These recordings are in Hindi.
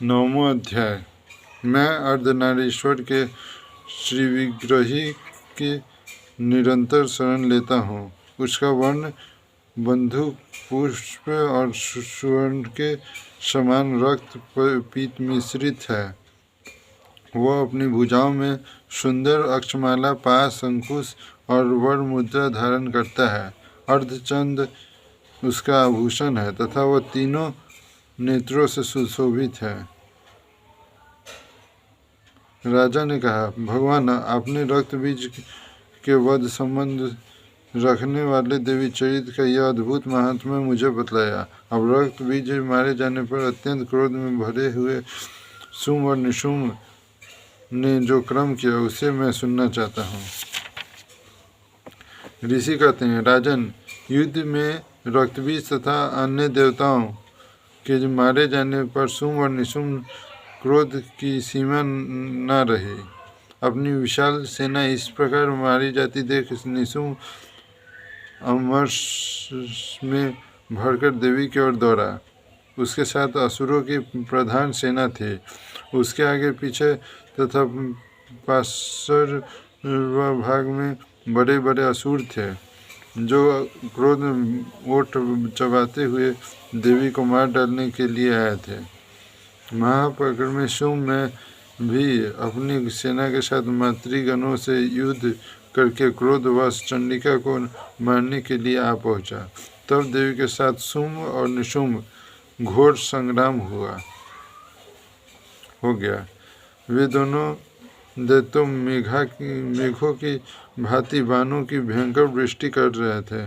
9वां अध्याय। मैं अर्धनारीश्वर के श्रीविग्रही की निरंतर शरण लेता हूँ। उसका वर्ण बंधुक पुष्प और स्वर्ण के समान रक्त पीत मिश्रित है। वह अपनी भुजाओं में सुंदर अक्षमाला, पास, अंकुश और वर मुद्रा धारण करता है। अर्धचंद्र उसका आभूषण है तथा वह तीनों नेत्रों से सुशोभित है। राजा ने कहा, भगवान, आपने रक्त बीज के वध संबंध रखने वाले देवी चरित्र का यह अद्भुत महात्म्य मुझे बतलाया। अब रक्त बीज मारे जाने पर अत्यंत क्रोध में भरे हुए शुंभ और निशुंभ ने जो क्रम किया उसे मैं सुनना चाहता हूँ। ऋषि कहते हैं, राजन, युद्ध में रक्तबीज तथा अन्य देवताओं के मारे जाने पर शुंभ और निशुंभ क्रोध की सीमा न रही। अपनी विशाल सेना इस प्रकार मारी जाती देख निशुंभ अमर्ष में भरकर देवी की ओर दौड़ा। उसके साथ असुरों की प्रधान सेना थी। उसके आगे पीछे तथा पार्श्व भाग में बड़े बड़े असुर थे, जो क्रोध ओट चबाते हुए देवी को मार डालने के लिए आए थे। महाप्रकट में शुंभ में भी अपनी सेना के साथ मातृगणों से युद्ध करके क्रोधवश चंडिका को मारने के लिए आ पहुंचा। तब देवी के साथ शुंभ और निशुंभ घोर संग्राम हो गया। वे दोनों दैत्यों मेघों की भांति बाणों की भयंकर वृष्टि कर रहे थे।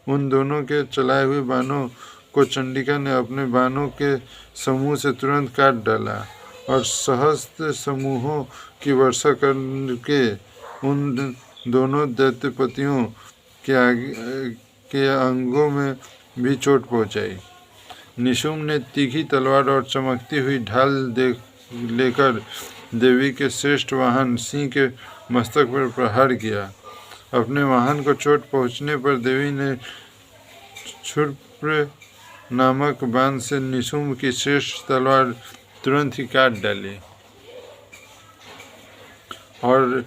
उन दोनों के चलाए हुए बाणों को चंडिका ने अपने बाणों के समूह से तुरंत काट डाला और सहस्त्र समूहों की वर्षा करके उन दोनों दैत्यपतियों के अंगों में भी चोट पहुंचाई। निशुंभ ने तीखी तलवार और चमकती हुई ढाल लेकर देवी के श्रेष्ठ वाहन सिंह के मस्तक पर प्रहार किया। अपने वाहन को चोट पहुंचने पर देवी ने क्षुप्र नामक बाण से निशुंभ की श्रेष्ठ तलवार तुरंत ही काट डाली और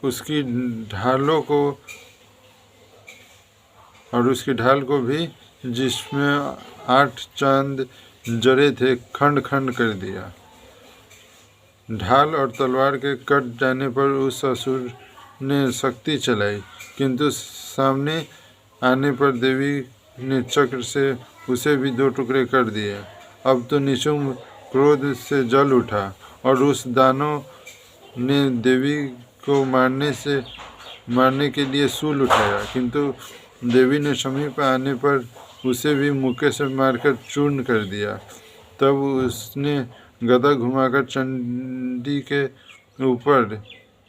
उसकी ढाल को भी, जिसमें 8 चांद जड़े थे, खंड खंड कर दिया। ढाल और तलवार के कट जाने पर उस असुर ने शक्ति चलाई, किंतु सामने आने पर देवी ने चक्र से उसे भी 2 टुकड़े कर दिए। अब तो निशुंभ क्रोध से जल उठा और उस दानव ने देवी को मारने के लिए शूल उठाया, किंतु देवी ने समीप आने पर उसे भी मुक्के से मारकर चूर्ण कर दिया। तब उसने गदा घुमाकर चंडी के ऊपर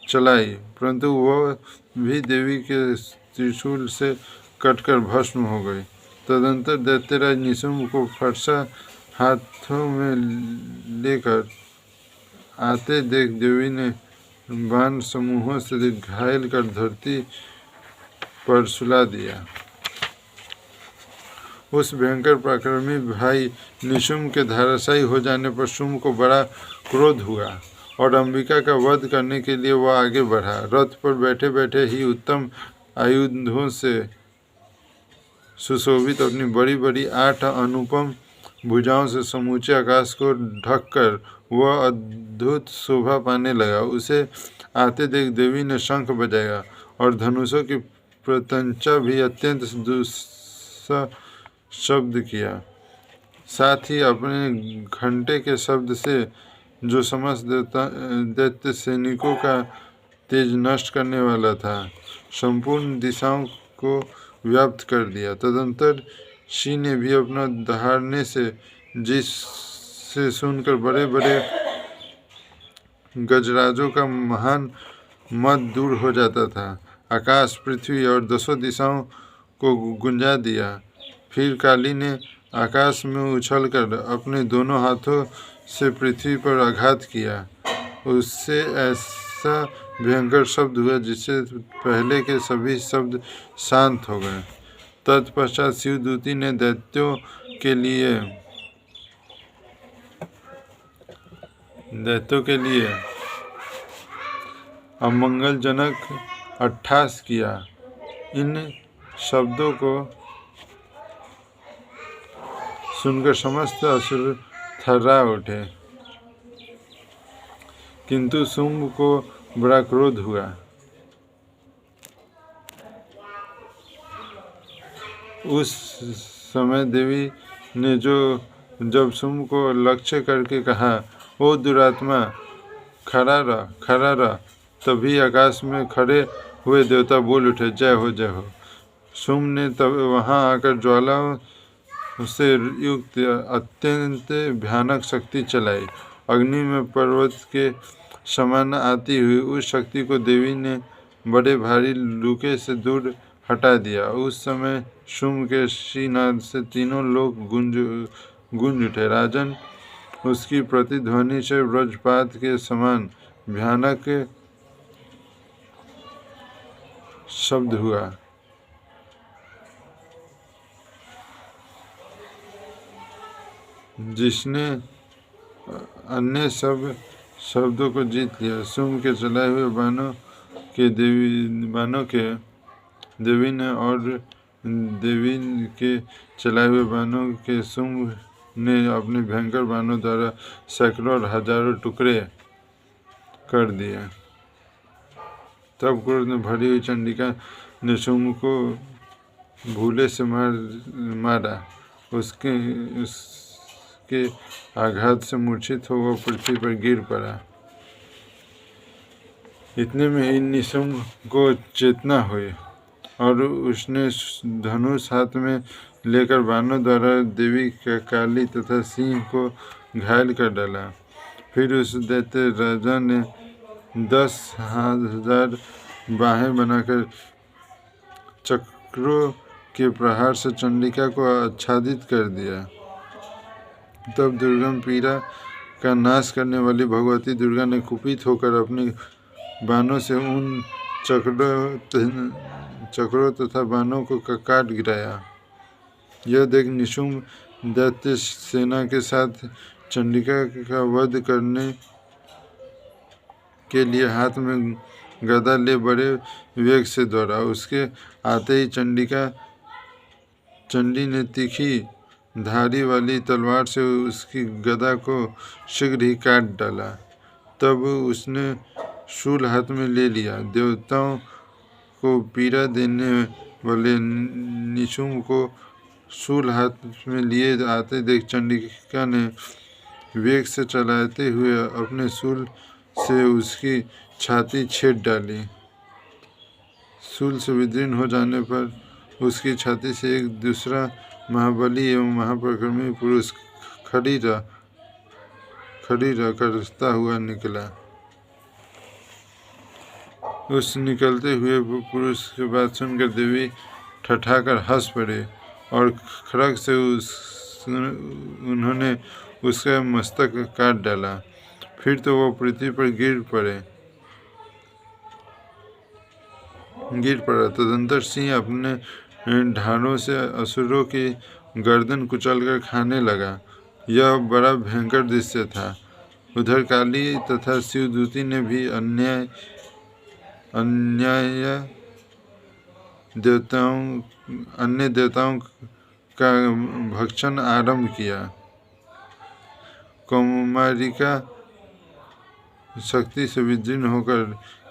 चलाई, परंतु वह भी देवी के त्रिशूल से कटकर भस्म हो गई। तदंतर दैत्यराज निशुंभ को फरसा हाथों में लेकर आते देख देवी ने बाण समूहों से घायल कर धरती पर सुला दिया। उस भयंकर पराक्रमी भाई निशुंभ के धराशायी हो जाने पर शुंभ को बड़ा क्रोध हुआ और अंबिका का वध करने के लिए वह आगे बढ़ा। रथ पर बैठे बैठे ही उत्तम आयुधों से सुशोभित अपनी बड़ी बड़ी 8 अनुपम भुजाओं से समूचे आकाश को ढककर वह अद्भुत शोभा पाने लगा। उसे आते देख देवी ने शंख बजाया और धनुषों की प्रत्यंचा भी अत्यंत शब्द किया। साथ ही अपने घंटे के शब्द से जो समस्त दैत्य सैनिकों का तेज नष्ट करने वाला था, संपूर्ण दिशाओं को व्याप्त कर दिया। तदंतर शी ने भी अपना दहाड़ने से, जिससे सुनकर बड़े बड़े गजराजों का महान मद दूर हो जाता था, आकाश, पृथ्वी और 10 दिशाओं को गुंजा दिया। फिर काली ने आकाश में उछलकर अपने दोनों हाथों से पृथ्वी पर आघात किया। उससे ऐसा भयंकर शब्द हुआ जिससे पहले के सभी शब्द शांत हो गए। तत्पश्चात शिवदूती ने दैत्यों के लिए दैत्यों के लिए अमंगलजनक अट्टहास किया। इन शब्दों को सुनकर समस्त असुर थर्रा उठे, किंतु शुंभ को बड़ा क्रोध हुआ। उस समय देवी ने जब शुंभ को लक्ष्य करके कहा, ओ दुरात्मा, खड़ा रह। तभी आकाश में खड़े हुए देवता बोल उठे, जय हो जय हो। शुंभ ने तब वहां आकर ज्वाला से युक्त अत्यंत भयानक शक्ति चलाई। अग्नि में पर्वत के समान आती हुई उस शक्ति को देवी ने बड़े भारी लूके से दूर हटा दिया। उस समय शुंभ के श्रीनाद से तीनों लोग गूंज उठे। राजन, उसकी प्रतिध्वनि से वज्रपात के समान भयानक शब्द हुआ। जिसने अन्य सब शब्दों को जीत लिया। शुंभ के चलाए हुए देवी ने और देवी के चलाए हुए बाणों के शुंभ ने अपने भयंकर बाणों द्वारा सैकड़ों और हजारों टुकड़े कर दिए। तब क्रोध में भरी हुई चंडिका ने शुंभ को भूले से मारा। उसके आघात से मूर्छित हो वह पृथ्वी पर गिर पड़ा। इतने में ही निशुंभ को चेतना हुई और उसने धनुष हाथ में लेकर बाणों द्वारा देवी के काली तथा सिंह को घायल कर डाला। फिर उस दैत्य राजा ने 10,000 बाहें बनाकर चक्रों के प्रहार से चंडिका को आच्छादित कर दिया। तब दुर्गम पीड़ा का नाश करने वाली भगवती दुर्गा ने कुपित होकर अपने बाणों से उन चक्रों तथा बाणों को काट गिराया। यह देख निशुंभ दैत्य सेना के साथ चंडिका का वध करने के लिए हाथ में गदा ले बड़े वेग से दौड़ा। उसके आते ही चंडी ने तीखी धारी वाली तलवार से उसकी गदा को शीघ्र ही काट डाला। तब उसने शूल हाथ में ले लिया। देवताओं को पीड़ा देने वाले निशुंभ को शूल हाथ में लिए आते देख चंडिका ने वेग से चलाते हुए अपने शूल से उसकी छाती छेद डाली। शूल से विदीर्ण हो जाने पर उसकी छाती से एक दूसरा महाबली एवं महापराक्रमी पुरुष खड़ी रह करता हुआ निकला। उस निकलते हुए पुरुष की बात सुनकर देवी ठठाकर हंस पड़े और खड्ग से उन्होंने उसका मस्तक काट डाला। फिर तो वो पृथ्वी पर गिर पड़ा। तदंतर सिंह अपने ढालों से असुरों की गर्दन कुचलकर खाने लगा। यह बड़ा भयंकर दृश्य था। उधर काली तथा शिवदूती ने भी अन्य देवताओं का भक्षण आरंभ किया। कौमारिका शक्ति से विदीर्ण होकर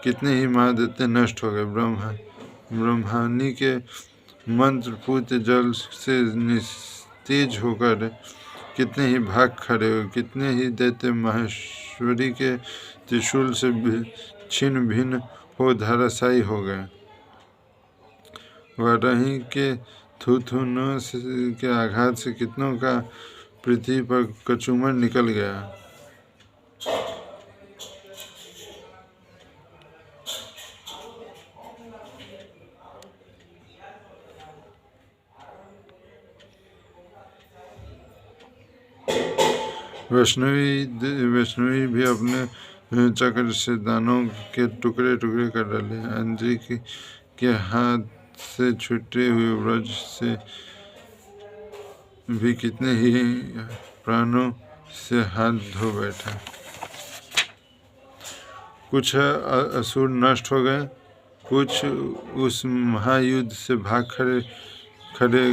कितने ही महादैत्य नष्ट हो गए। ब्रह्मानी के मंत्र पूत जल से निस्तेज होकर कितने ही भाग खड़े हुए। कितने ही दैत्य माहेश्वरी के त्रिशूल से छिन्न भिन्न हो धराशायी हो गए। वाराही के थूथुनों के आघात से कितनों का पृथ्वी पर कचूमर निकल गया। वैष्णवी भी अपने चक्र से दानों के टुकड़े कर डाले। इंद्र के हाथ से छूटे हुए वज्र से भी कितने ही प्राणों से हाथ धो बैठा। कुछ असुर नष्ट हो गए, कुछ उस महायुद्ध से भाग खड़े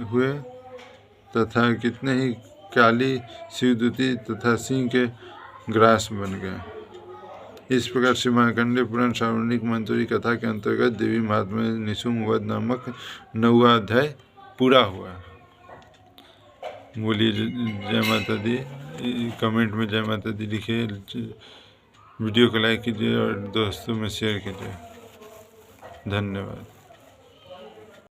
हुए तथा कितने ही काली शिवदूती तथा सिंह के ग्रास बन गए। इस प्रकार श्री मार्कंडेय पुराण श्रावणिक मंतूरी कथा के अंतर्गत देवी महात्म्य निशुंभ वध नामक 9वां अध्याय पूरा हुआ। बोलिए जय माता दी। कमेंट में जय माता दी लिखिए, वीडियो को लाइक कीजिए और दोस्तों में शेयर कीजिए। धन्यवाद।